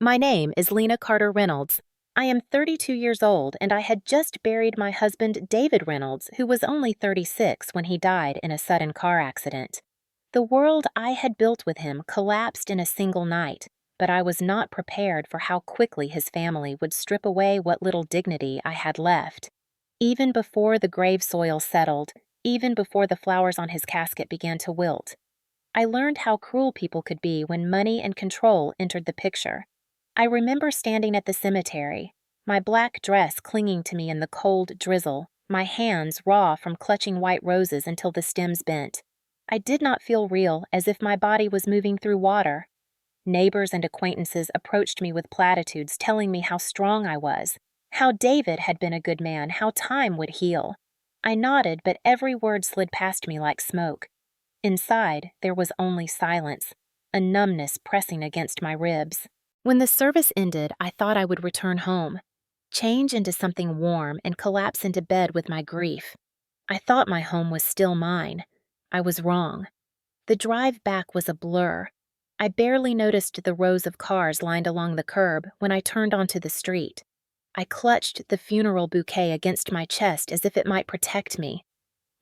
My name is Lena Carter Reynolds. I am 32 years old and I had just buried my husband, David Reynolds, who was only 36 when he died in a sudden car accident. The world I had built with him collapsed in a single night, but I was not prepared for how quickly his family would strip away what little dignity I had left. Even before the grave soil settled, even before the flowers on his casket began to wilt, I learned how cruel people could be when money and control entered the picture. I remember standing at the cemetery, my black dress clinging to me in the cold drizzle, my hands raw from clutching white roses until the stems bent. I did not feel real, as if my body was moving through water. Neighbors and acquaintances approached me with platitudes telling me how strong I was, how David had been a good man, how time would heal. I nodded, but every word slid past me like smoke. Inside, there was only silence, a numbness pressing against my ribs. When the service ended, I thought I would return home, change into something warm, and collapse into bed with my grief. I thought my home was still mine. I was wrong. The drive back was a blur. I barely noticed the rows of cars lined along the curb when I turned onto the street. I clutched the funeral bouquet against my chest as if it might protect me.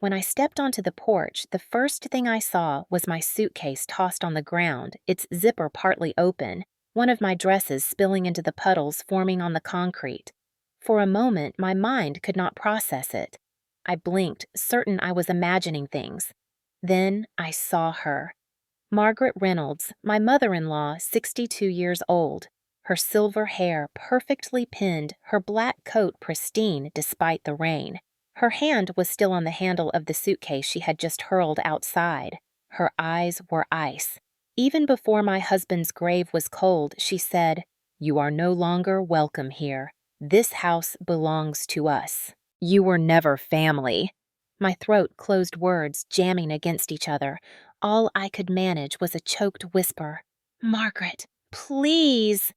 When I stepped onto the porch, the first thing I saw was my suitcase tossed on the ground, its zipper partly open, one of my dresses spilling into the puddles forming on the concrete. For a moment, my mind could not process it. I blinked, certain I was imagining things. Then I saw her. Margaret Reynolds, my mother-in-law, 62 years old. Her silver hair perfectly pinned, her black coat pristine despite the rain. Her hand was still on the handle of the suitcase she had just hurled outside. Her eyes were ice. Even before my husband's grave was cold, she said, "You are no longer welcome here. This house belongs to us. You were never family." My throat closed, words jamming against each other. All I could manage was a choked whisper, "Margaret, please."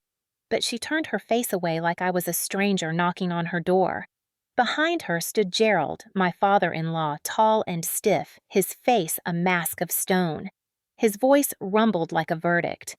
But she turned her face away like I was a stranger knocking on her door. Behind her stood Gerald, my father-in-law, tall and stiff, his face a mask of stone. His voice rumbled like a verdict.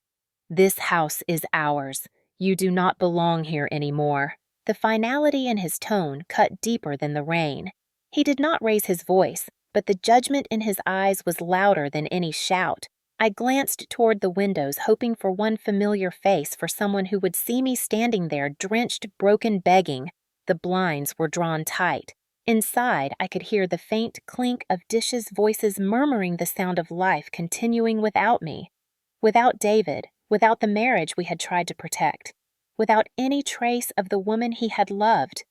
"This house is ours. You do not belong here anymore." The finality in his tone cut deeper than the rain. He did not raise his voice, but the judgment in his eyes was louder than any shout. I glanced toward the windows, hoping for one familiar face, for someone who would see me standing there, drenched, broken, begging. The blinds were drawn tight. Inside, I could hear the faint clink of dishes, voices murmuring the sound of life continuing without me. Without David, without the marriage we had tried to protect, without any trace of the woman he had loved.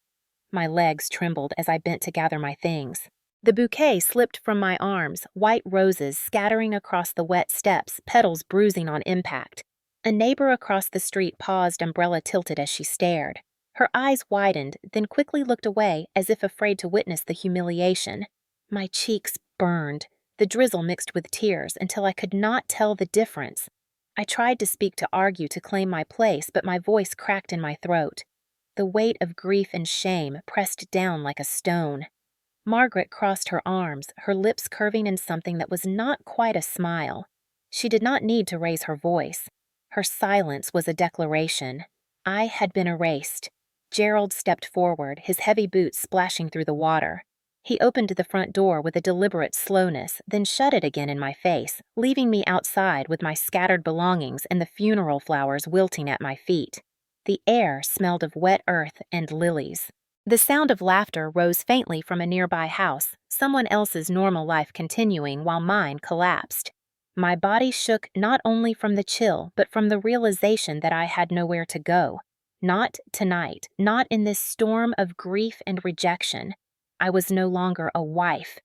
My legs trembled as I bent to gather my things. The bouquet slipped from my arms, white roses scattering across the wet steps, petals bruising on impact. A neighbor across the street paused, umbrella tilted as she stared. Her eyes widened, then quickly looked away as if afraid to witness the humiliation. My cheeks burned, the drizzle mixed with tears, until I could not tell the difference. I tried to speak, to argue, to claim my place, but my voice cracked in my throat. The weight of grief and shame pressed down like a stone. Margaret crossed her arms, her lips curving in something that was not quite a smile. She did not need to raise her voice. Her silence was a declaration. I had been erased. Gerald stepped forward, his heavy boots splashing through the water. He opened the front door with a deliberate slowness, then shut it again in my face, leaving me outside with my scattered belongings and the funeral flowers wilting at my feet. The air smelled of wet earth and lilies. The sound of laughter rose faintly from a nearby house, someone else's normal life continuing while mine collapsed. My body shook not only from the chill, but from the realization that I had nowhere to go. Not tonight, not in this storm of grief and rejection. I was no longer a wife.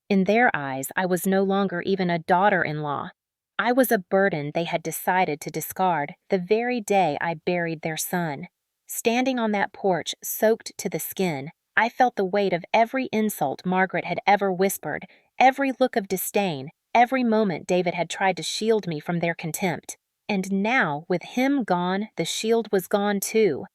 In their eyes, I was no longer even a daughter-in-law. I was a burden they had decided to discard the very day I buried their son. Standing on that porch, soaked to the skin, I felt the weight of every insult Margaret had ever whispered, every look of disdain, every moment David had tried to shield me from their contempt. And now, with him gone, the shield was gone too.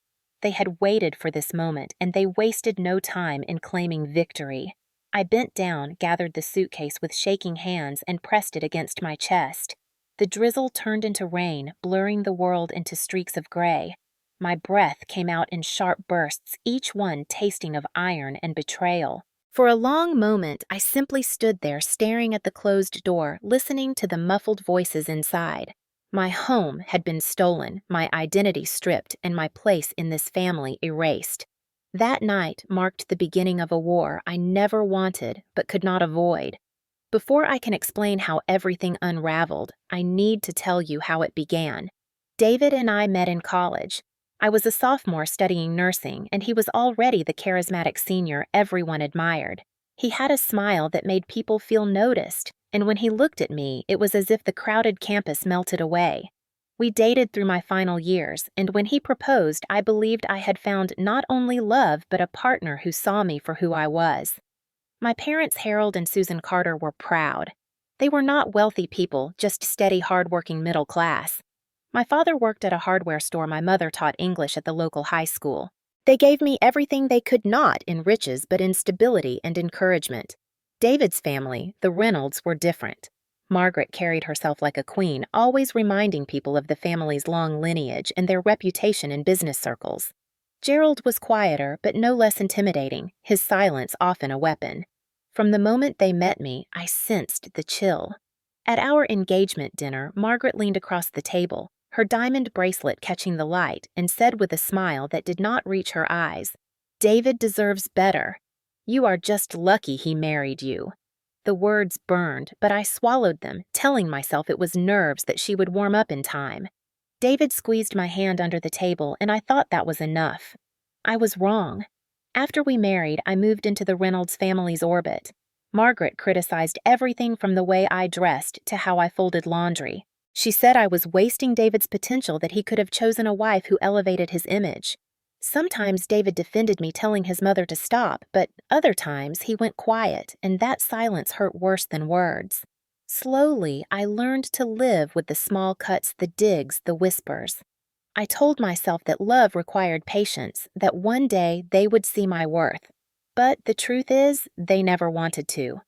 They had waited for this moment, and they wasted no time in claiming victory. I bent down, gathered the suitcase with shaking hands, and pressed it against my chest. The drizzle turned into rain, blurring the world into streaks of gray. My breath came out in sharp bursts, each one tasting of iron and betrayal. For a long moment, I simply stood there staring at the closed door, listening to the muffled voices inside. My home had been stolen, my identity stripped, and my place in this family erased. That night marked the beginning of a war I never wanted but could not avoid. Before I can explain how everything unraveled, I need to tell you how it began. David and I met in college. I was a sophomore studying nursing, and he was already the charismatic senior everyone admired. He had a smile that made people feel noticed, and when he looked at me, it was as if the crowded campus melted away. We dated through my final years, and when he proposed, I believed I had found not only love but a partner who saw me for who I was. My parents, Harold and Susan Carter, were proud. They were not wealthy people, just steady, hard-working middle class. My father worked at a hardware store. My mother taught English at the local high school. They gave me everything they could not in riches, but in stability and encouragement. David's family, the Reynolds, were different. Margaret carried herself like a queen, always reminding people of the family's long lineage and their reputation in business circles. Gerald was quieter, but no less intimidating, his silence often a weapon. From the moment they met me, I sensed the chill. At our engagement dinner, Margaret leaned across the table, her diamond bracelet catching the light, and said with a smile that did not reach her eyes, "David deserves better. You are just lucky he married you." The words burned, but I swallowed them, telling myself it was nerves that she would warm up in time. David squeezed my hand under the table, and I thought that was enough. I was wrong. After we married, I moved into the Reynolds family's orbit. Margaret criticized everything from the way I dressed to how I folded laundry. She said I was wasting David's potential, that he could have chosen a wife who elevated his image. Sometimes David defended me, telling his mother to stop, but other times he went quiet, and that silence hurt worse than words. Slowly, I learned to live with the small cuts, the digs, the whispers. I told myself that love required patience, that one day they would see my worth. But the truth is, they never wanted to.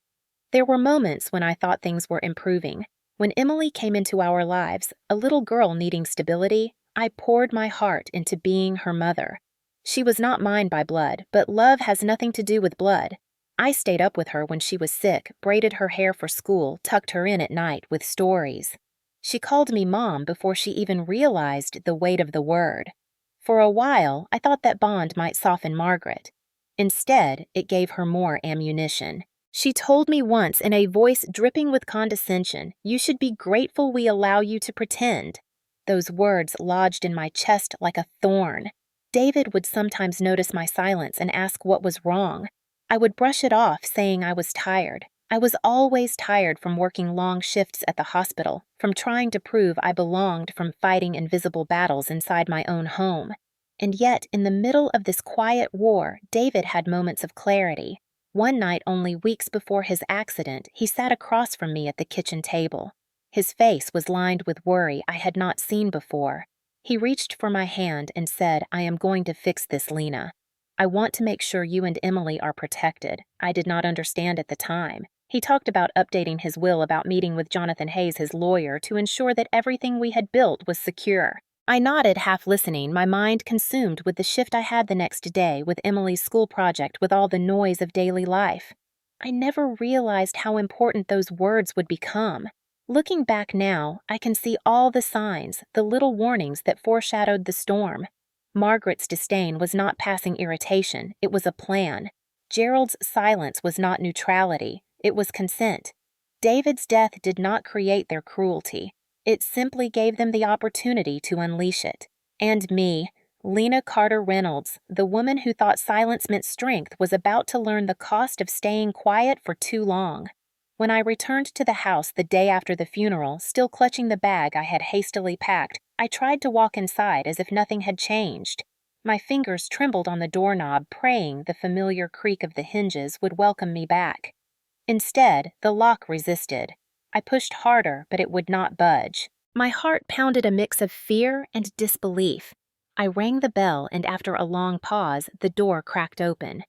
There were moments when I thought things were improving. When Emily came into our lives, a little girl needing stability, I poured my heart into being her mother. She was not mine by blood, but love has nothing to do with blood. I stayed up with her when she was sick, braided her hair for school, tucked her in at night with stories. She called me Mom before she even realized the weight of the word. For a while, I thought that bond might soften Margaret. Instead, it gave her more ammunition. She told me once in a voice dripping with condescension, "You should be grateful we allow you to pretend." Those words lodged in my chest like a thorn. David would sometimes notice my silence and ask what was wrong. I would brush it off, saying I was tired. I was always tired from working long shifts at the hospital, from trying to prove I belonged, from fighting invisible battles inside my own home. And yet, in the middle of this quiet war, David had moments of clarity. One night, only weeks before his accident, he sat across from me at the kitchen table. His face was lined with worry I had not seen before. He reached for my hand and said, "I am going to fix this, Lena. I want to make sure you and Emily are protected." I did not understand at the time. He talked about updating his will, about meeting with Jonathan Hayes, his lawyer, to ensure that everything we had built was secure. I nodded, half listening, my mind consumed with the shift I had the next day, with Emily's school project, with all the noise of daily life. I never realized how important those words would become. Looking back now, I can see all the signs, the little warnings that foreshadowed the storm. Margaret's disdain was not passing irritation, it was a plan. Gerald's silence was not neutrality, it was consent. David's death did not create their cruelty. It simply gave them the opportunity to unleash it. And me, Lena Carter Reynolds, the woman who thought silence meant strength, was about to learn the cost of staying quiet for too long. When I returned to the house the day after the funeral, still clutching the bag I had hastily packed, I tried to walk inside as if nothing had changed. My fingers trembled on the doorknob, praying the familiar creak of the hinges would welcome me back. Instead, the lock resisted. I pushed harder, but it would not budge. My heart pounded a mix of fear and disbelief. I rang the bell, and after a long pause, the door cracked open.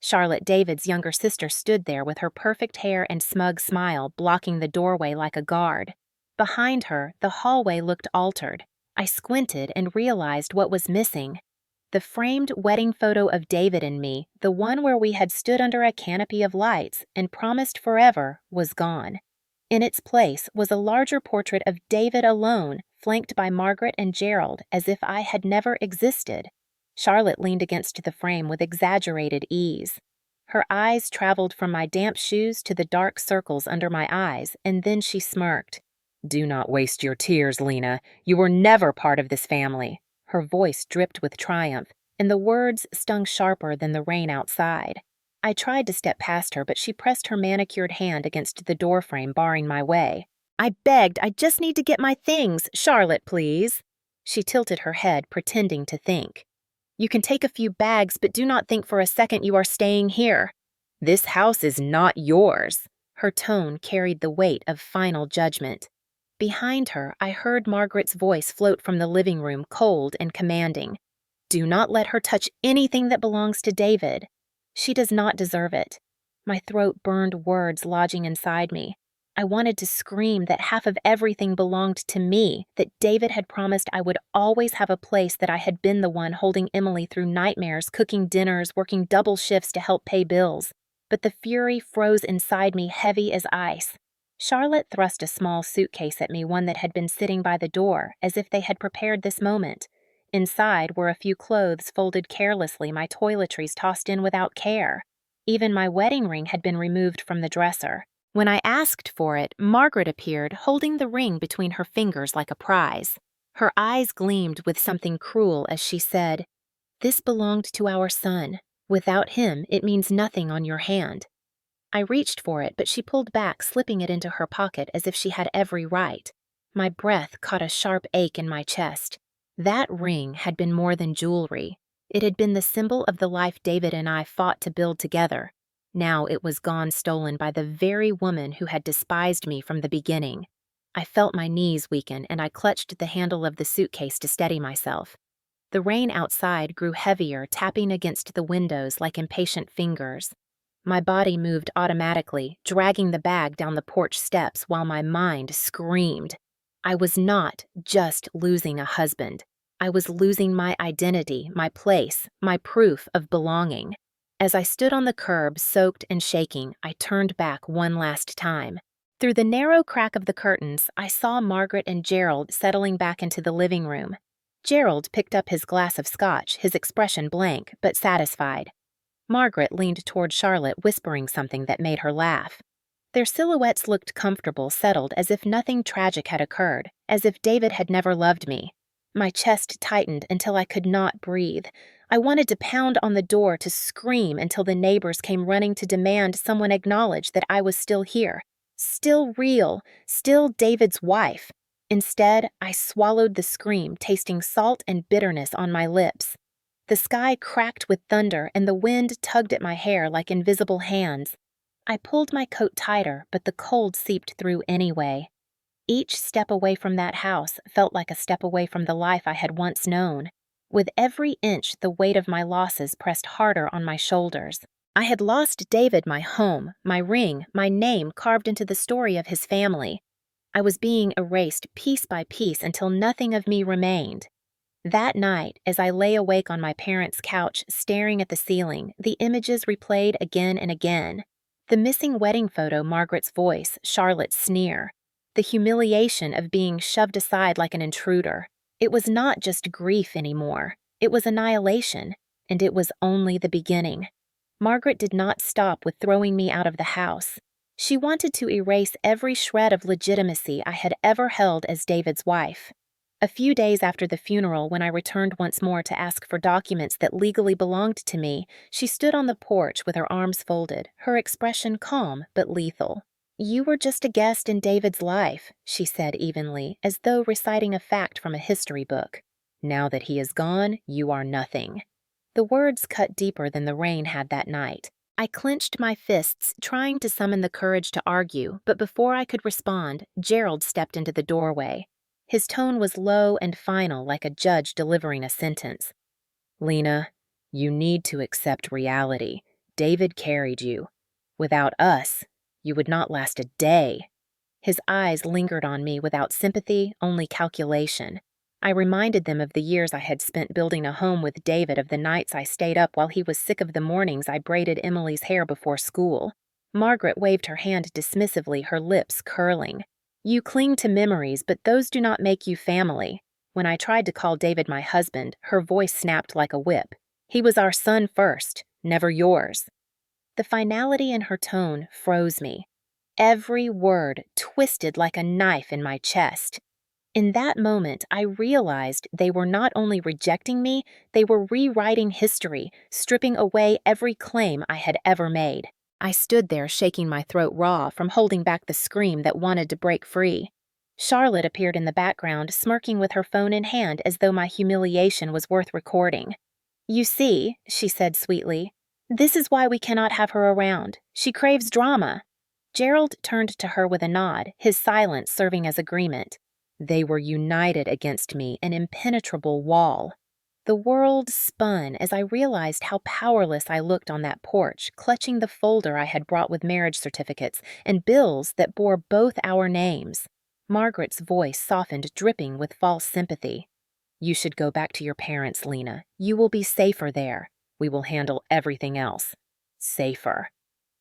Charlotte, David's younger sister, stood there with her perfect hair and smug smile blocking the doorway like a guard. Behind her, the hallway looked altered. I squinted and realized what was missing. The framed wedding photo of David and me, the one where we had stood under a canopy of lights and promised forever, was gone. In its place was a larger portrait of David alone, flanked by Margaret and Gerald, as if I had never existed. Charlotte leaned against the frame with exaggerated ease. Her eyes traveled from my damp shoes to the dark circles under my eyes, and then she smirked. "Do not waste your tears, Lena. You were never part of this family." Her voice dripped with triumph, and the words stung sharper than the rain outside. I tried to step past her, but she pressed her manicured hand against the doorframe, barring my way. I begged, "I just need to get my things. Charlotte, please." She tilted her head, pretending to think. "You can take a few bags, but do not think for a second you are staying here. This house is not yours." Her tone carried the weight of final judgment. Behind her, I heard Margaret's voice float from the living room, cold and commanding. "Do not let her touch anything that belongs to David. She does not deserve it." My throat burned words lodging inside me. I wanted to scream that half of everything belonged to me, that David had promised I would always have a place, that I had been the one holding Emily through nightmares, cooking dinners, working double shifts to help pay bills. But the fury froze inside me, heavy as ice. Charlotte thrust a small suitcase at me, one that had been sitting by the door, as if they had prepared this moment. Inside were a few clothes folded carelessly, my toiletries tossed in without care. Even my wedding ring had been removed from the dresser. When I asked for it, Margaret appeared, holding the ring between her fingers like a prize. Her eyes gleamed with something cruel as she said, "This belonged to our son. Without him, it means nothing on your hand." I reached for it, but she pulled back, slipping it into her pocket as if she had every right. My breath caught a sharp ache in my chest. That ring had been more than jewelry. It had been the symbol of the life David and I fought to build together. Now it was gone, stolen by the very woman who had despised me from the beginning. I felt my knees weaken, and I clutched the handle of the suitcase to steady myself. The rain outside grew heavier, tapping against the windows like impatient fingers. My body moved automatically, dragging the bag down the porch steps while my mind screamed. I was not just losing a husband. I was losing my identity, my place, my proof of belonging. As I stood on the curb, soaked and shaking, I turned back one last time. Through the narrow crack of the curtains, I saw Margaret and Gerald settling back into the living room. Gerald picked up his glass of scotch, his expression blank, but satisfied. Margaret leaned toward Charlotte, whispering something that made her laugh. Their silhouettes looked comfortable, settled, as if nothing tragic had occurred, as if David had never loved me. My chest tightened until I could not breathe. I wanted to pound on the door, to scream until the neighbors came running to demand someone acknowledge that I was still here, still real, still David's wife. Instead, I swallowed the scream, tasting salt and bitterness on my lips. The sky cracked with thunder, and the wind tugged at my hair like invisible hands. I pulled my coat tighter, but the cold seeped through anyway. Each step away from that house felt like a step away from the life I had once known. With every inch, the weight of my losses pressed harder on my shoulders. I had lost David, my home, my ring, my name carved into the story of his family. I was being erased piece by piece until nothing of me remained. That night, as I lay awake on my parents' couch, staring at the ceiling, the images replayed again and again. The missing wedding photo, Margaret's voice, Charlotte's sneer. The humiliation of being shoved aside like an intruder. It was not just grief anymore. It was annihilation, and it was only the beginning. Margaret did not stop with throwing me out of the house. She wanted to erase every shred of legitimacy I had ever held as David's wife. A few days after the funeral, when I returned once more to ask for documents that legally belonged to me, she stood on the porch with her arms folded, her expression calm but lethal. "You were just a guest in David's life," she said evenly, as though reciting a fact from a history book. "Now that he is gone, you are nothing." The words cut deeper than the rain had that night. I clenched my fists, trying to summon the courage to argue, but before I could respond, Gerald stepped into the doorway. His tone was low and final, like a judge delivering a sentence. "Lena, you need to accept reality. David carried you. Without us, you would not last a day." His eyes lingered on me without sympathy, only calculation. I reminded them of the years I had spent building a home with David, of the nights I stayed up while he was sick, of the mornings I braided Emily's hair before school. Margaret waved her hand dismissively, her lips curling. You cling to memories, but those do not make you family. When I tried to call David my husband, her voice snapped like a whip. He was our son first, never yours. The finality in her tone froze me. Every word twisted like a knife in my chest. In that moment, I realized they were not only rejecting me, they were rewriting history, stripping away every claim I had ever made. I stood there shaking my throat raw from holding back the scream that wanted to break free. Charlotte appeared in the background, smirking with her phone in hand as though my humiliation was worth recording. You see, she said sweetly, this is why we cannot have her around. She craves drama. Gerald turned to her with a nod, his silence serving as agreement. They were united against me, an impenetrable wall. The world spun as I realized how powerless I looked on that porch, clutching the folder I had brought with marriage certificates and bills that bore both our names. Margaret's voice softened, dripping with false sympathy. You should go back to your parents, Lena. You will be safer there. We will handle everything else. Safer.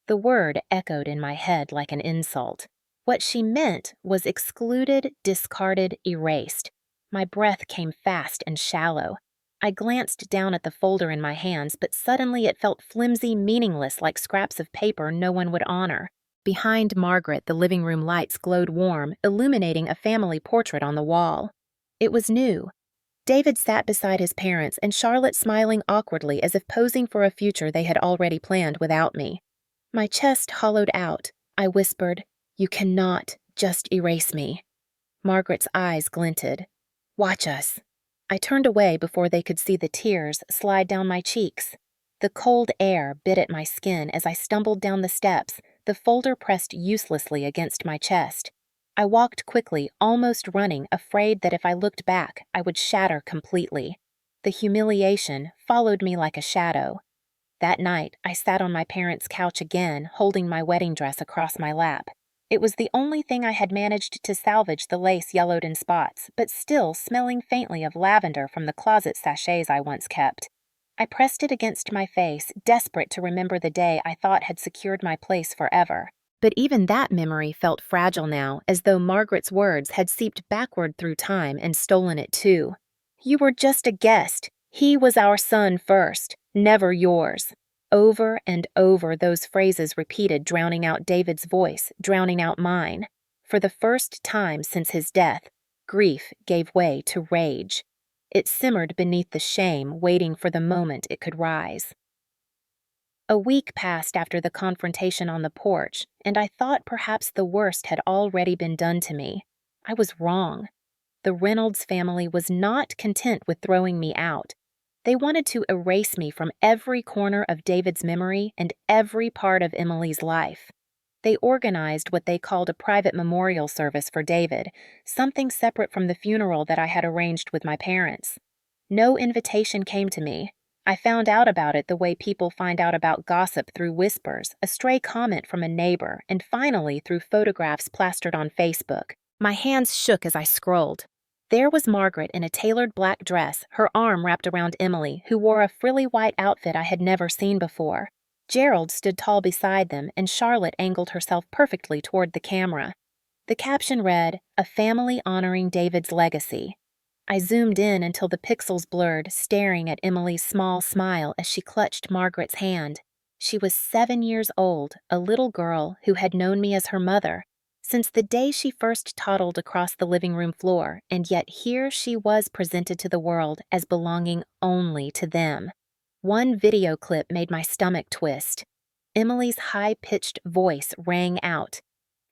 The word echoed in my head like an insult. What she meant was excluded, discarded, erased. My breath came fast and shallow. I glanced down at the folder in my hands, but suddenly it felt flimsy, meaningless, like scraps of paper no one would honor. Behind Margaret, the living room lights glowed warm, illuminating a family portrait on the wall. It was new. David sat beside his parents, and Charlotte smiling awkwardly as if posing for a future they had already planned without me. My chest hollowed out. I whispered, You cannot just erase me. Margaret's eyes glinted. Watch us. I turned away before they could see the tears slide down my cheeks. The cold air bit at my skin as I stumbled down the steps, the folder pressed uselessly against my chest. I walked quickly, almost running, afraid that if I looked back, I would shatter completely. The humiliation followed me like a shadow. That night, I sat on my parents' couch again, holding my wedding dress across my lap. It was the only thing I had managed to salvage, the lace yellowed in spots, but still smelling faintly of lavender from the closet sachets I once kept. I pressed it against my face, desperate to remember the day I thought had secured my place forever. But even that memory felt fragile now, as though Margaret's words had seeped backward through time and stolen it too. You were just a guest. He was our son first, never yours. Over and over those phrases repeated, drowning out David's voice, drowning out mine. For the first time since his death, grief gave way to rage. It simmered beneath the shame, waiting for the moment it could rise. A week passed after the confrontation on the porch, and I thought perhaps the worst had already been done to me. I was wrong. The Reynolds family was not content with throwing me out. They wanted to erase me from every corner of David's memory and every part of Emily's life. They organized what they called a private memorial service for David, something separate from the funeral that I had arranged with my parents. No invitation came to me. I found out about it the way people find out about gossip, through whispers, a stray comment from a neighbor, and finally through photographs plastered on Facebook. My hands shook as I scrolled. There was Margaret in a tailored black dress, her arm wrapped around Emily, who wore a frilly white outfit I had never seen before. Gerald stood tall beside them, and Charlotte angled herself perfectly toward the camera. The caption read, "A family honoring David's legacy." I zoomed in until the pixels blurred, staring at Emily's small smile as she clutched Margaret's hand. She was 7 years old, a little girl who had known me as her mother since the day she first toddled across the living room floor, and yet here she was presented to the world as belonging only to them. One video clip made my stomach twist. Emily's high-pitched voice rang out.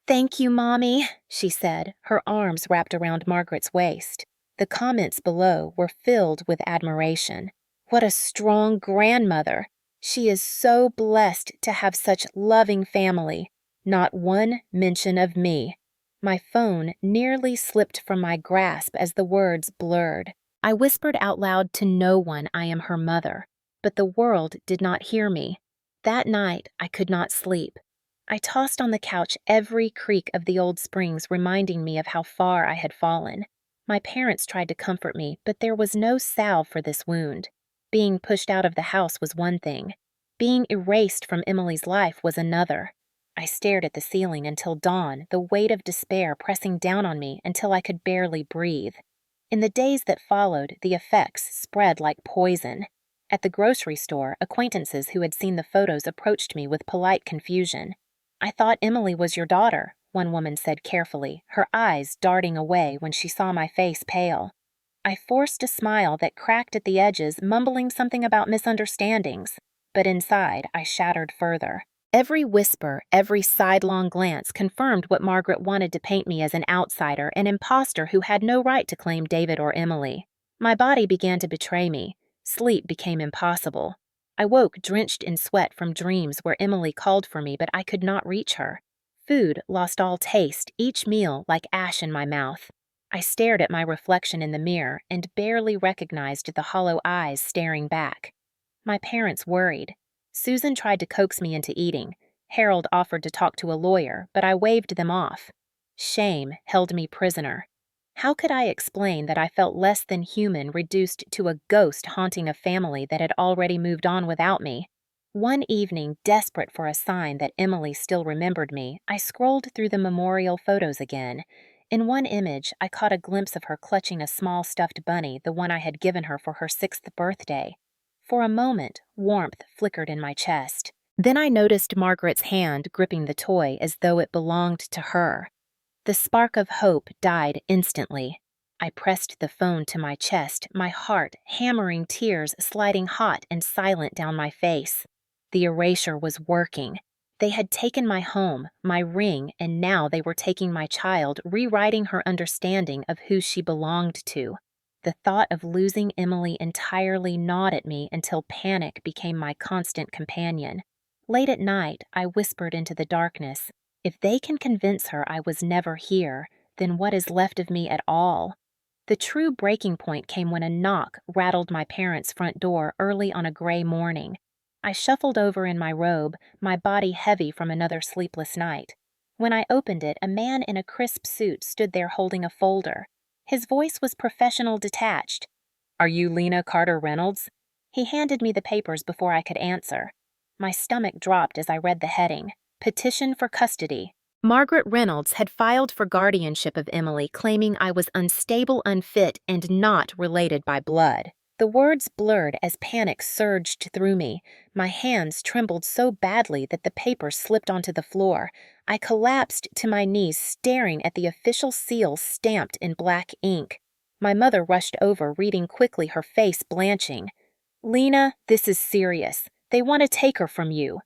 "Thank you, Mommy," she said, her arms wrapped around Margaret's waist. The comments below were filled with admiration. What a strong grandmother! She is so blessed to have such loving family. Not one mention of me. My phone nearly slipped from my grasp as the words blurred. I whispered out loud to no one I am her mother, but the world did not hear me. That night I could not sleep. I tossed on the couch, every creak of the old springs reminding me of how far I had fallen. My parents tried to comfort me, but there was no salve for this wound. Being pushed out of the house was one thing. Being erased from Emily's life was another. I stared at the ceiling until dawn, the weight of despair pressing down on me until I could barely breathe. In the days that followed, the effects spread like poison. At the grocery store, acquaintances who had seen the photos approached me with polite confusion. "I thought Emily was your daughter," one woman said carefully, her eyes darting away when she saw my face pale. I forced a smile that cracked at the edges, mumbling something about misunderstandings. But inside, I shattered further. Every whisper, every sidelong glance confirmed what Margaret wanted to paint me as: an outsider, an imposter who had no right to claim David or Emily. My body began to betray me. Sleep became impossible. I woke drenched in sweat from dreams where Emily called for me, but I could not reach her. Food lost all taste, each meal like ash in my mouth. I stared at my reflection in the mirror and barely recognized the hollow eyes staring back. My parents worried. Susan tried to coax me into eating. Harold offered to talk to a lawyer, but I waved them off. Shame held me prisoner. How could I explain that I felt less than human, reduced to a ghost haunting a family that had already moved on without me? One evening, desperate for a sign that Emily still remembered me, I scrolled through the memorial photos again. In one image, I caught a glimpse of her clutching a small stuffed bunny, the one I had given her for her 6th birthday. For a moment, warmth flickered in my chest. Then I noticed Margaret's hand gripping the toy as though it belonged to her. The spark of hope died instantly. I pressed the phone to my chest, my heart hammering, tears sliding hot and silent down my face. The erasure was working. They had taken my home, my ring, and now they were taking my child, rewriting her understanding of who she belonged to. The thought of losing Emily entirely gnawed at me until panic became my constant companion. Late at night, I whispered into the darkness, "If they can convince her I was never here, then what is left of me at all?" The true breaking point came when a knock rattled my parents' front door early on a gray morning. I shuffled over in my robe, my body heavy from another sleepless night. When I opened it, a man in a crisp suit stood there holding a folder. His voice was professional, detached. "Are you Lena Carter Reynolds?" He handed me the papers before I could answer. My stomach dropped as I read the heading, "Petition for Custody." Margaret Reynolds had filed for guardianship of Emily, claiming I was unstable, unfit, and not related by blood. The words blurred as panic surged through me. My hands trembled so badly that the papers slipped onto the floor. I collapsed to my knees, staring at the official seal stamped in black ink. My mother rushed over, reading quickly, her face blanching. "Lena, this is serious. They want to take her from you."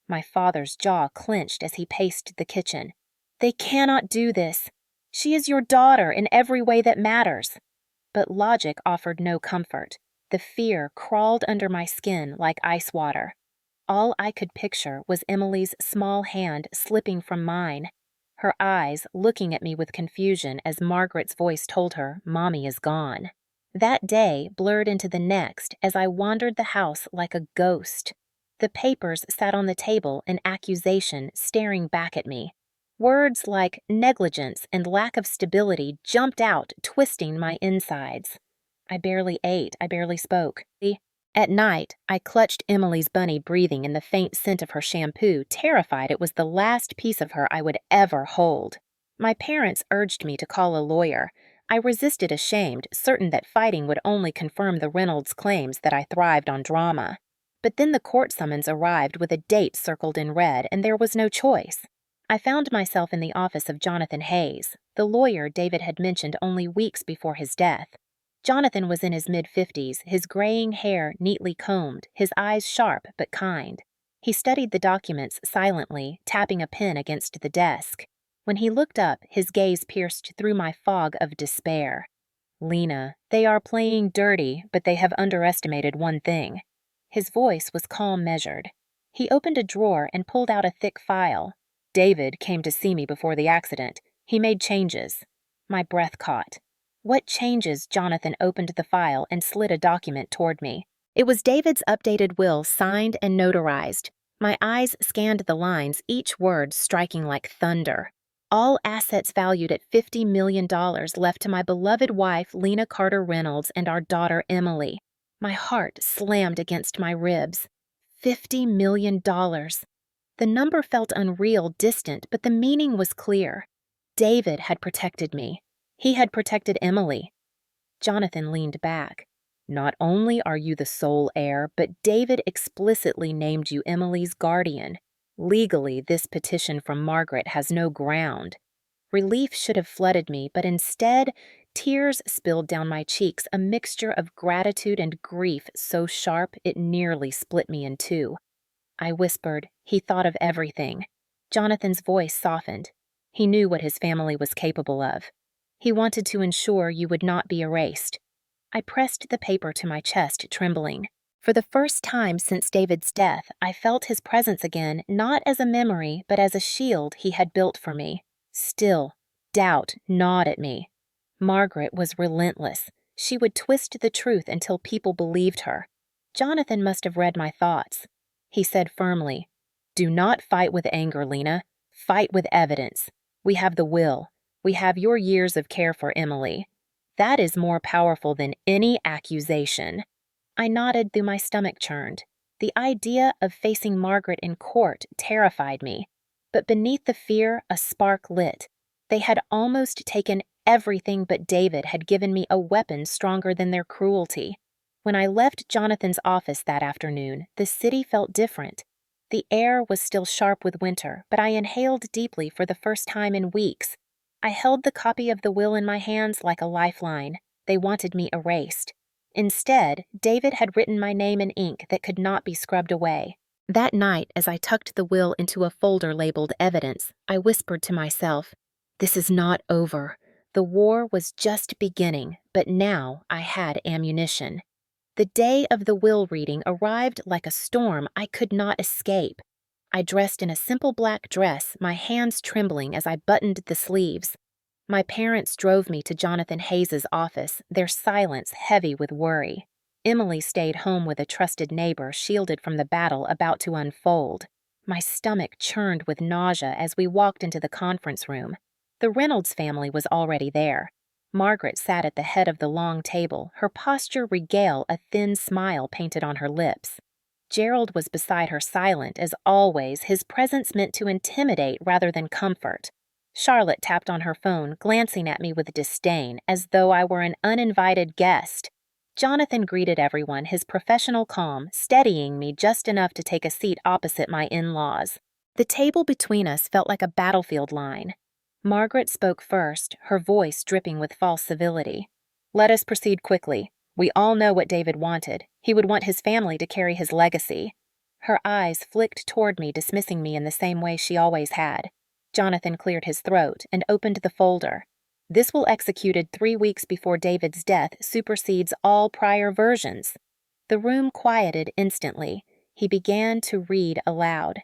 My father's jaw clenched as he paced the kitchen. "They cannot do this. She is your daughter in every way that matters." But logic offered no comfort. The fear crawled under my skin like ice water. All I could picture was Emily's small hand slipping from mine, her eyes looking at me with confusion as Margaret's voice told her, "Mommy is gone." That day blurred into the next as I wandered the house like a ghost. The papers sat on the table, an accusation staring back at me. Words like negligence and lack of stability jumped out, twisting my insides. I barely ate, I barely spoke. At night, I clutched Emily's bunny, breathing in the faint scent of her shampoo, terrified it was the last piece of her I would ever hold. My parents urged me to call a lawyer. I resisted, ashamed, certain that fighting would only confirm the Reynolds' claims that I thrived on drama. But then the court summons arrived with a date circled in red, and there was no choice. I found myself in the office of Jonathan Hayes, the lawyer David had mentioned only weeks before his death. Jonathan was in his mid-50s, his graying hair neatly combed, his eyes sharp but kind. He studied the documents silently, tapping a pen against the desk. When he looked up, his gaze pierced through my fog of despair. "Lena, they are playing dirty, but they have underestimated one thing." His voice was calm, measured. He opened a drawer and pulled out a thick file. "David came to see me before the accident. He made changes." My breath caught. What changes? Jonathan opened the file and slid a document toward me. It was David's updated will, signed and notarized. My eyes scanned the lines, each word striking like thunder. All assets valued at $50 million left to my beloved wife, Lena Carter Reynolds, and our daughter, Emily. My heart slammed against my ribs. $50 million. The number felt unreal, distant, but the meaning was clear. David had protected me. He had protected Emily. Jonathan leaned back. Not only are you the sole heir, but David explicitly named you Emily's guardian. Legally, this petition from Margaret has no ground. Relief should have flooded me, but instead, tears spilled down my cheeks, a mixture of gratitude and grief so sharp it nearly split me in two. I whispered, he thought of everything. Jonathan's voice softened. He knew what his family was capable of. He wanted to ensure you would not be erased. I pressed the paper to my chest, trembling. For the first time since David's death, I felt his presence again, not as a memory, but as a shield he had built for me. Still, doubt gnawed at me. Margaret was relentless. She would twist the truth until people believed her. Jonathan must have read my thoughts. He said firmly, "Do not fight with anger, Lena. Fight with evidence. We have the will. We have your years of care for Emily. That is more powerful than any accusation." I nodded though my stomach churned. The idea of facing Margaret in court terrified me. But beneath the fear, a spark lit. They had almost taken everything but David had given me a weapon stronger than their cruelty. When I left Jonathan's office that afternoon, the city felt different. The air was still sharp with winter, but I inhaled deeply for the first time in weeks. I held the copy of the will in my hands like a lifeline. They wanted me erased. Instead, David had written my name in ink that could not be scrubbed away. That night, as I tucked the will into a folder labeled Evidence, I whispered to myself, "This is not over. The war was just beginning, but now I had ammunition." The day of the will reading arrived like a storm I could not escape. I dressed in a simple black dress, my hands trembling as I buttoned the sleeves. My parents drove me to Jonathan Hayes's office, their silence heavy with worry. Emily stayed home with a trusted neighbor, shielded from the battle about to unfold. My stomach churned with nausea as we walked into the conference room. The Reynolds family was already there. Margaret sat at the head of the long table, her posture regale, a thin smile painted on her lips. Gerald was beside her, silent, as always, his presence meant to intimidate rather than comfort. Charlotte tapped on her phone, glancing at me with disdain, as though I were an uninvited guest. Jonathan greeted everyone, his professional calm, steadying me just enough to take a seat opposite my in-laws. The table between us felt like a battlefield line. Margaret spoke first, her voice dripping with false civility. "Let us proceed quickly. We all know what David wanted. He would want his family to carry his legacy." Her eyes flicked toward me, dismissing me in the same way she always had. Jonathan cleared his throat and opened the folder. "This will executed 3 weeks before David's death supersedes all prior versions." The room quieted instantly. He began to read aloud.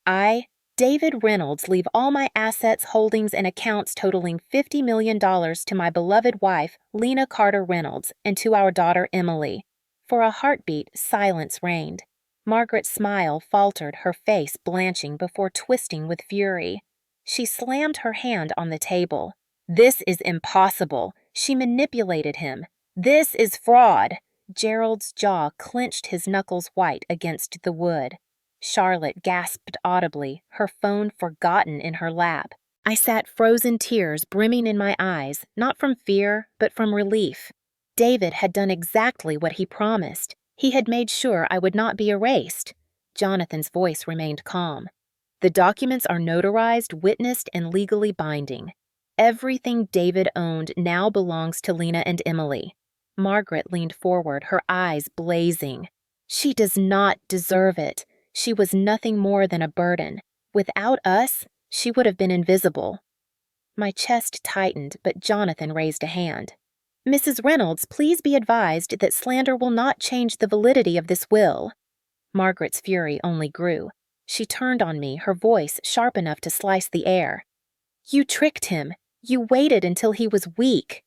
"I, David Reynolds, leave all my assets, holdings, and accounts totaling $50 million to my beloved wife, Lena Carter Reynolds, and to our daughter, Emily." For a heartbeat, silence reigned. Margaret's smile faltered, her face blanching before twisting with fury. She slammed her hand on the table. "This is impossible. She manipulated him. This is fraud." Gerald's jaw clenched, his knuckles white against the wood. Charlotte gasped audibly, her phone forgotten in her lap. I sat frozen, tears brimming in my eyes, not from fear, but from relief. David had done exactly what he promised. He had made sure I would not be erased. Jonathan's voice remained calm. "The documents are notarized, witnessed, and legally binding. Everything David owned now belongs to Lena and Emily." Margaret leaned forward, her eyes blazing. "She does not deserve it. She was nothing more than a burden. Without us, she would have been invisible." My chest tightened, but Jonathan raised a hand. "Mrs. Reynolds, please be advised that slander will not change the validity of this will." Margaret's fury only grew. She turned on me, her voice sharp enough to slice the air. "You tricked him. You waited until he was weak."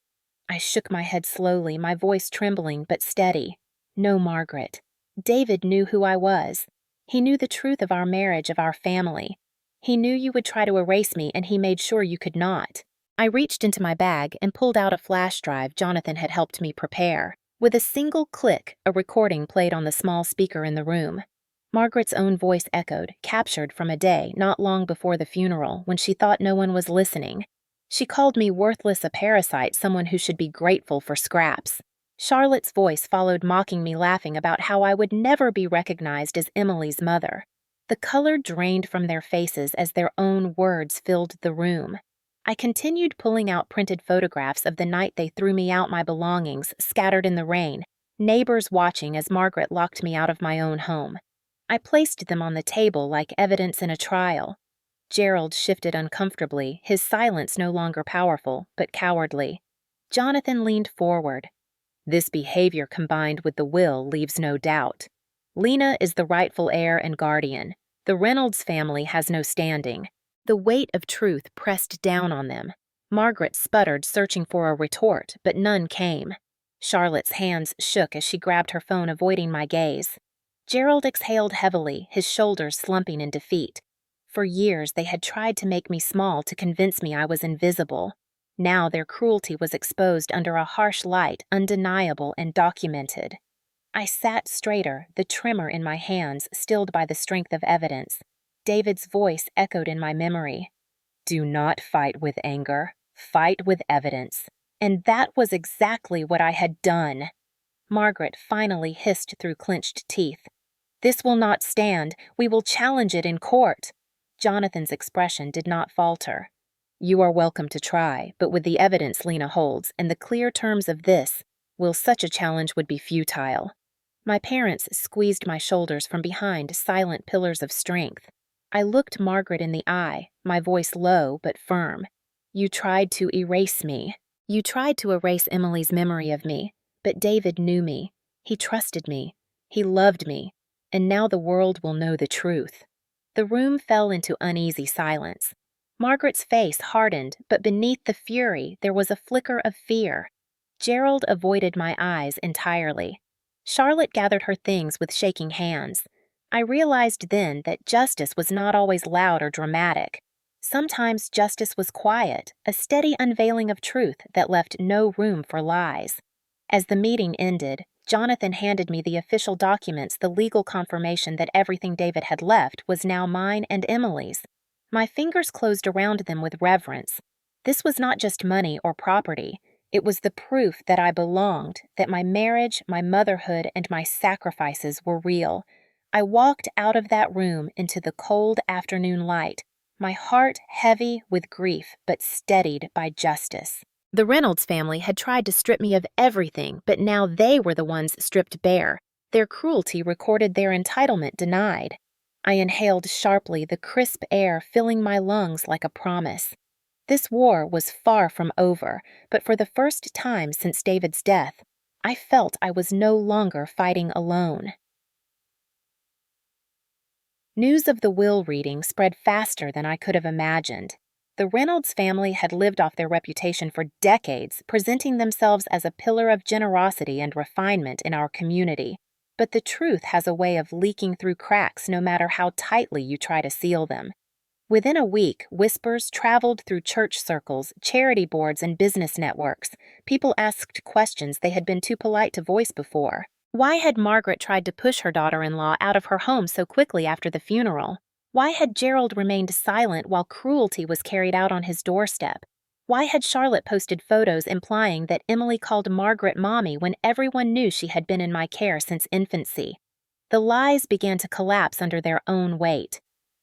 I shook my head slowly, my voice trembling but steady. "No, Margaret. David knew who I was. He knew the truth of our marriage, of our family. He knew you would try to erase me, and he made sure you could not. I reached into my bag and pulled out a flash drive Jonathan had helped me prepare. With a single click, a recording played on the small speaker in the room. Margaret's own voice echoed, captured from a day not long before the funeral when she thought no one was listening. She called me worthless, a parasite, someone who should be grateful for scraps. Charlotte's voice followed, mocking me, laughing about how I would never be recognized as Emily's mother. The color drained from their faces as their own words filled the room. I continued pulling out printed photographs of the night they threw me out, my belongings scattered in the rain, neighbors watching as Margaret locked me out of my own home. I placed them on the table like evidence in a trial. Gerald shifted uncomfortably, his silence no longer powerful, but cowardly. Jonathan leaned forward. This behavior combined with the will leaves no doubt. Lena is the rightful heir and guardian. The Reynolds family has no standing. The weight of truth pressed down on them. Margaret sputtered, searching for a retort, but none came. Charlotte's hands shook as she grabbed her phone, avoiding my gaze. Gerald exhaled heavily, his shoulders slumping in defeat. For years they had tried to make me small, to convince me I was invisible. Now their cruelty was exposed under a harsh light, undeniable and documented. I sat straighter, the tremor in my hands stilled by the strength of evidence. David's voice echoed in my memory. Do not fight with anger. Fight with evidence. And that was exactly what I had done. Margaret finally hissed through clenched teeth. This will not stand. We will challenge it in court. Jonathan's expression did not falter. You are welcome to try, but with the evidence Lena holds and the clear terms of this, such a challenge would be futile. My parents squeezed my shoulders from behind, silent pillars of strength. I looked Margaret in the eye, my voice low but firm. You tried to erase me. You tried to erase Emily's memory of me, but David knew me. He trusted me. He loved me. And now the world will know the truth. The room fell into uneasy silence. Margaret's face hardened, but beneath the fury there was a flicker of fear. Gerald avoided my eyes entirely. Charlotte gathered her things with shaking hands. I realized then that justice was not always loud or dramatic. Sometimes justice was quiet, a steady unveiling of truth that left no room for lies. As the meeting ended, Jonathan handed me the official documents, the legal confirmation that everything David had left was now mine and Emily's. My fingers closed around them with reverence. This was not just money or property. It was the proof that I belonged, that my marriage, my motherhood, and my sacrifices were real. I walked out of that room into the cold afternoon light, my heart heavy with grief but steadied by justice. The Reynolds family had tried to strip me of everything, but now they were the ones stripped bare. Their cruelty recorded, their entitlement denied. I inhaled sharply, the crisp air filling my lungs like a promise. This war was far from over, but for the first time since David's death, I felt I was no longer fighting alone. News of the will reading spread faster than I could have imagined. The Reynolds family had lived off their reputation for decades, presenting themselves as a pillar of generosity and refinement in our community. But the truth has a way of leaking through cracks no matter how tightly you try to seal them. Within a week, whispers traveled through church circles, charity boards, and business networks. People asked questions they had been too polite to voice before. Why had Margaret tried to push her daughter-in-law out of her home so quickly after the funeral? Why had Gerald remained silent while cruelty was carried out on his doorstep? Why had Charlotte posted photos implying that Emily called Margaret Mommy when everyone knew she had been in my care since infancy? The lies began to collapse under their own weight.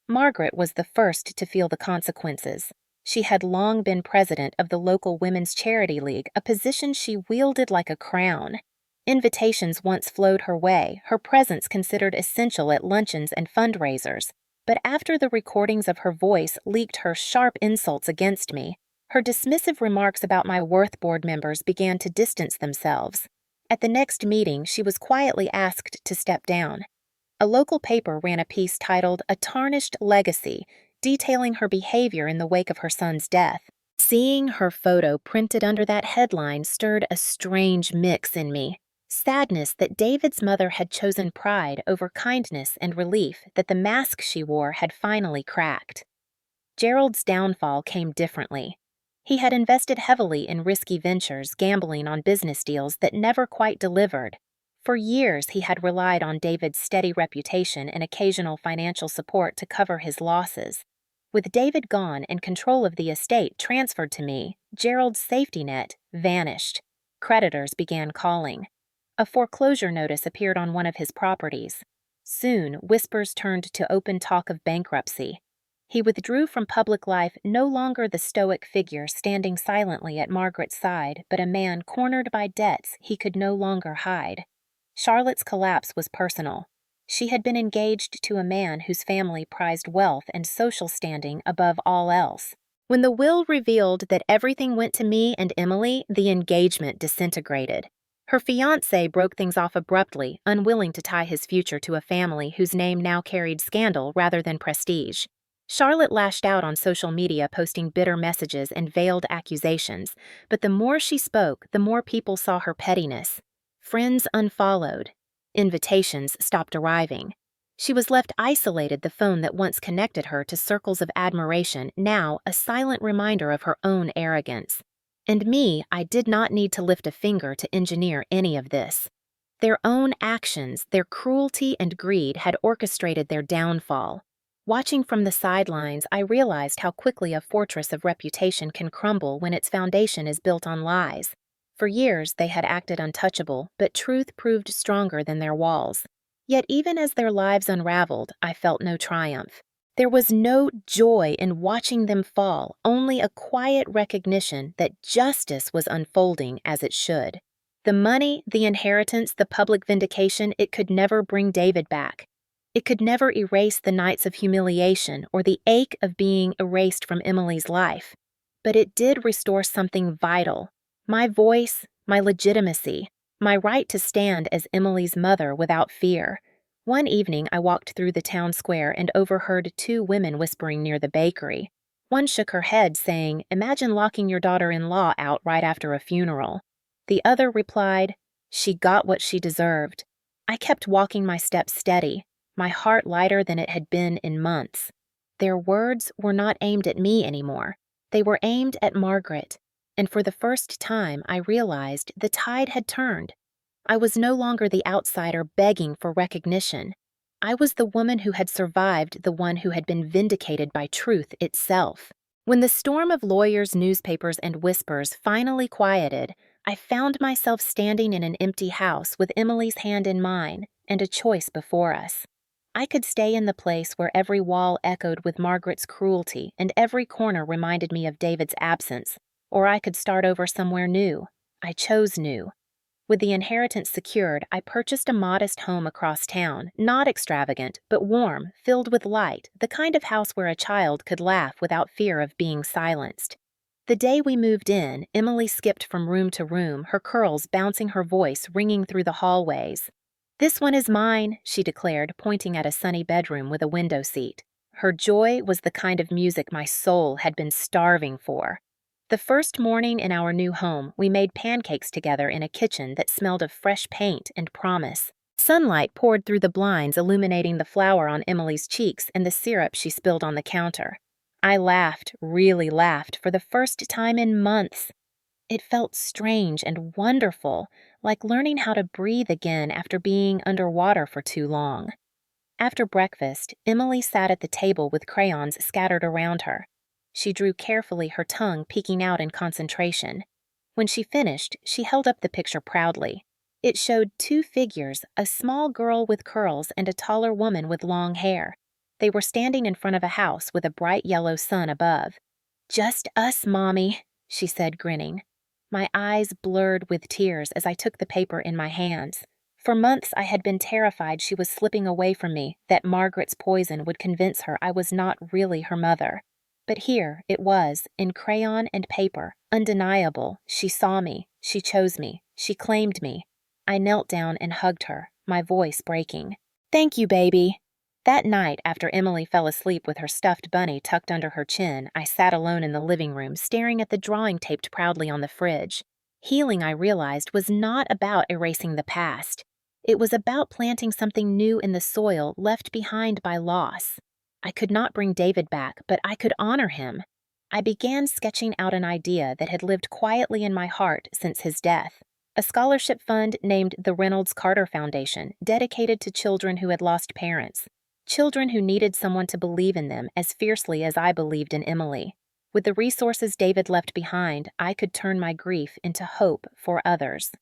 Margaret was the first to feel the consequences. She had long been president of the local Women's Charity League, a position she wielded like a crown. Invitations once flowed her way, her presence considered essential at luncheons and fundraisers. But after the recordings of her voice leaked her sharp insults against me, her dismissive remarks about my Worth board members began to distance themselves. At the next meeting, she was quietly asked to step down. A local paper ran a piece titled "A Tarnished Legacy," detailing her behavior in the wake of her son's death. Seeing her photo printed under that headline stirred a strange mix in me. Sadness that David's mother had chosen pride over kindness, and relief that the mask she wore had finally cracked. Gerald's downfall came differently. He had invested heavily in risky ventures, gambling on business deals that never quite delivered. For years, he had relied on David's steady reputation and occasional financial support to cover his losses. With David gone and control of the estate transferred to me, Gerald's safety net vanished. Creditors began calling. A foreclosure notice appeared on one of his properties. Soon, whispers turned to open talk of bankruptcy. He withdrew from public life, no longer the stoic figure standing silently at Margaret's side, but a man cornered by debts he could no longer hide. Charlotte's collapse was personal. She had been engaged to a man whose family prized wealth and social standing above all else. When the will revealed that everything went to me and Emily, the engagement disintegrated. Her fiancé broke things off abruptly, unwilling to tie his future to a family whose name now carried scandal rather than prestige. Charlotte lashed out on social media, posting bitter messages and veiled accusations, but the more she spoke, the more people saw her pettiness. Friends unfollowed. Invitations stopped arriving. She was left isolated, the phone that once connected her to circles of admiration, now a silent reminder of her own arrogance. And me, I did not need to lift a finger to engineer any of this. Their own actions, their cruelty and greed had orchestrated their downfall. Watching from the sidelines, I realized how quickly a fortress of reputation can crumble when its foundation is built on lies. For years, they had acted untouchable, but truth proved stronger than their walls. Yet even as their lives unraveled, I felt no triumph. There was no joy in watching them fall, only a quiet recognition that justice was unfolding as it should. The money, the inheritance, the public vindication, it could never bring David back. It could never erase the nights of humiliation or the ache of being erased from Emily's life. But it did restore something vital. My voice, my legitimacy, my right to stand as Emily's mother without fear. One evening, I walked through the town square and overheard two women whispering near the bakery. One shook her head, saying, "Imagine locking your daughter-in-law out right after a funeral." The other replied, "She got what she deserved." I kept walking, my steps steady, my heart lighter than it had been in months. Their words were not aimed at me anymore. They were aimed at Margaret. And for the first time, I realized the tide had turned. I was no longer the outsider begging for recognition. I was the woman who had survived, the one who had been vindicated by truth itself. When the storm of lawyers, newspapers, and whispers finally quieted, I found myself standing in an empty house with Emily's hand in mine and a choice before us. I could stay in the place where every wall echoed with Margaret's cruelty and every corner reminded me of David's absence, or I could start over somewhere new. I chose new. With the inheritance secured, I purchased a modest home across town, not extravagant, but warm, filled with light, the kind of house where a child could laugh without fear of being silenced. The day we moved in, Emily skipped from room to room, her curls bouncing, her voice ringing through the hallways. "This one is mine," she declared, pointing at a sunny bedroom with a window seat. Her joy was the kind of music my soul had been starving for. The first morning in our new home, we made pancakes together in a kitchen that smelled of fresh paint and promise. Sunlight poured through the blinds, illuminating the flour on Emily's cheeks and the syrup she spilled on the counter. I laughed, really laughed, for the first time in months. It felt strange and wonderful, like learning how to breathe again after being underwater for too long. After breakfast, Emily sat at the table with crayons scattered around her. She drew carefully, her tongue peeking out in concentration. When she finished, she held up the picture proudly. It showed two figures, a small girl with curls and a taller woman with long hair. They were standing in front of a house with a bright yellow sun above. "Just us, Mommy," she said, grinning. My eyes blurred with tears as I took the paper in my hands. For months I had been terrified she was slipping away from me, that Margaret's poison would convince her I was not really her mother. But here it was, in crayon and paper, undeniable. She saw me, she chose me, she claimed me. I knelt down and hugged her, my voice breaking. "Thank you, baby." That night, after Emily fell asleep with her stuffed bunny tucked under her chin, I sat alone in the living room, staring at the drawing taped proudly on the fridge. Healing, I realized, was not about erasing the past. It was about planting something new in the soil left behind by loss. I could not bring David back, but I could honor him. I began sketching out an idea that had lived quietly in my heart since his death. A scholarship fund named the Reynolds Carter Foundation, dedicated to children who had lost parents. Children who needed someone to believe in them as fiercely as I believed in Emily. With the resources David left behind, I could turn my grief into hope for others.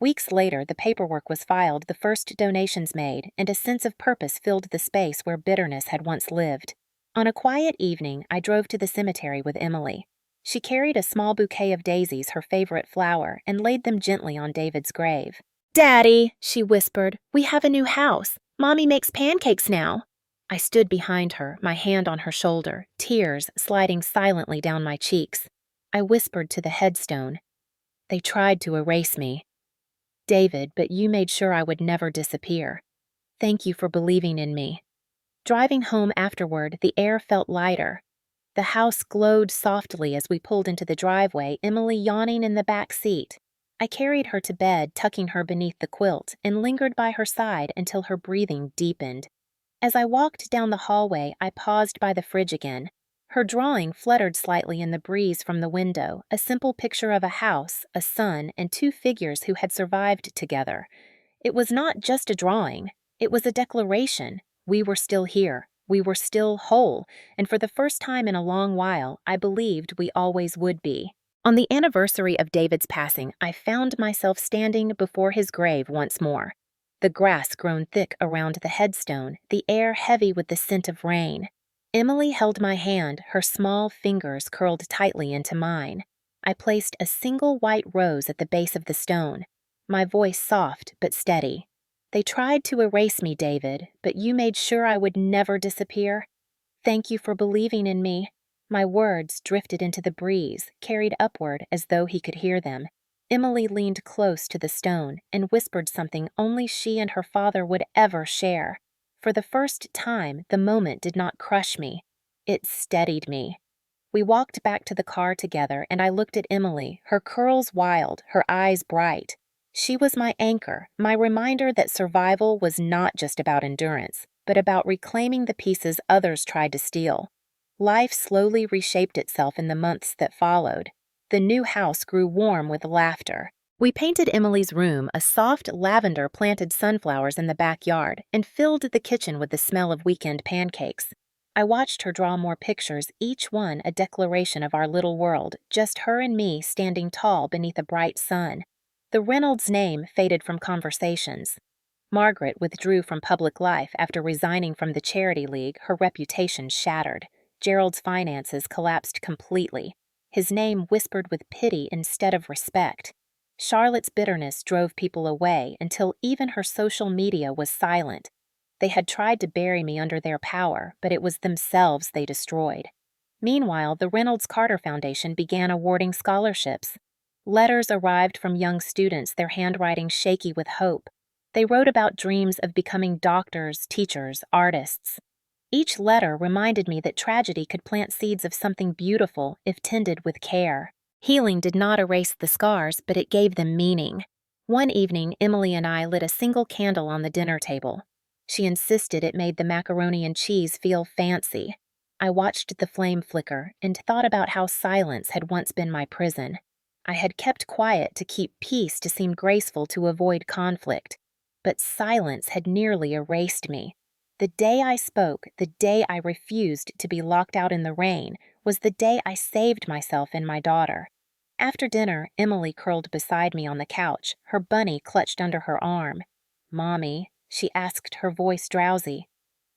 Weeks later, the paperwork was filed, the first donations made, and a sense of purpose filled the space where bitterness had once lived. On a quiet evening, I drove to the cemetery with Emily. She carried a small bouquet of daisies, her favorite flower, and laid them gently on David's grave. "Daddy," she whispered, "we have a new house. Mommy makes pancakes now." I stood behind her, my hand on her shoulder, tears sliding silently down my cheeks. I whispered to the headstone, "They tried to erase me, David, but you made sure I would never disappear. Thank you for believing in me." Driving home afterward, the air felt lighter. The house glowed softly as we pulled into the driveway, Emily yawning in the back seat. I carried her to bed, tucking her beneath the quilt, and lingered by her side until her breathing deepened. As I walked down the hallway, I paused by the fridge again. Her drawing fluttered slightly in the breeze from the window, a simple picture of a house, a sun, and two figures who had survived together. It was not just a drawing. It was a declaration. We were still here. We were still whole, and for the first time in a long while, I believed we always would be. On the anniversary of David's passing, I found myself standing before his grave once more. The grass grown thick around the headstone, the air heavy with the scent of rain. Emily held my hand, her small fingers curled tightly into mine. I placed a single white rose at the base of the stone, my voice soft but steady. "They tried to erase me, David, but you made sure I would never disappear. Thank you for believing in me." My words drifted into the breeze, carried upward as though he could hear them. Emily leaned close to the stone and whispered something only she and her father would ever share. For the first time, the moment did not crush me. It steadied me. We walked back to the car together, and I looked at Emily, her curls wild, her eyes bright. She was my anchor, my reminder that survival was not just about endurance, but about reclaiming the pieces others tried to steal. Life slowly reshaped itself in the months that followed. The new house grew warm with laughter. We painted Emily's room a soft lavender-planted sunflowers in the backyard and filled the kitchen with the smell of weekend pancakes. I watched her draw more pictures, each one a declaration of our little world, just her and me standing tall beneath a bright sun. The Reynolds name faded from conversations. Margaret withdrew from public life after resigning from the Charity League, her reputation shattered. Gerald's finances collapsed completely. His name whispered with pity instead of respect. Charlotte's bitterness drove people away until even her social media was silent. They had tried to bury me under their power, but it was themselves they destroyed. Meanwhile, the Reynolds Carter Foundation began awarding scholarships. Letters arrived from young students, their handwriting shaky with hope. They wrote about dreams of becoming doctors, teachers, artists. Each letter reminded me that tragedy could plant seeds of something beautiful if tended with care. Healing did not erase the scars, but it gave them meaning. One evening, Emily and I lit a single candle on the dinner table. She insisted it made the macaroni and cheese feel fancy. I watched the flame flicker and thought about how silence had once been my prison. I had kept quiet to keep peace, to seem graceful, to avoid conflict. But silence had nearly erased me. The day I spoke, the day I refused to be locked out in the rain, was the day I saved myself and my daughter. After dinner, Emily curled beside me on the couch, her bunny clutched under her arm. "Mommy," she asked, her voice drowsy,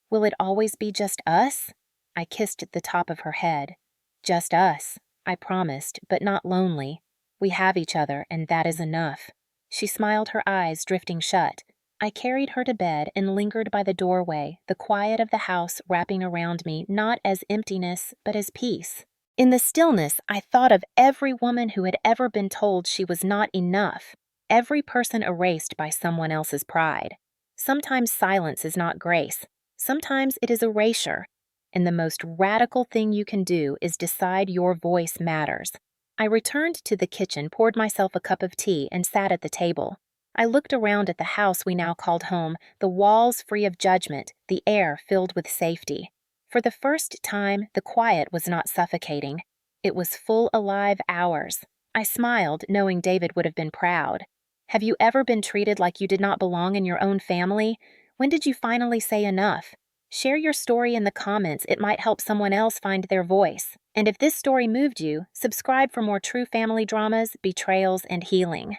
"will it always be just us?" I kissed the top of her head. "Just us," I promised, "but not lonely. We have each other, and that is enough." She smiled, her eyes drifting shut. I carried her to bed and lingered by the doorway, the quiet of the house wrapping around me not as emptiness, but as peace. In the stillness, I thought of every woman who had ever been told she was not enough, every person erased by someone else's pride. Sometimes silence is not grace. Sometimes it is erasure. And the most radical thing you can do is decide your voice matters. I returned to the kitchen, poured myself a cup of tea, and sat at the table. I looked around at the house we now called home, the walls free of judgment, the air filled with safety. For the first time, the quiet was not suffocating. It was full, alive hours. I smiled, knowing David would have been proud. Have you ever been treated like you did not belong in your own family? When did you finally say enough? Share your story in the comments. It might help someone else find their voice. And if this story moved you, subscribe for more true family dramas, betrayals, and healing.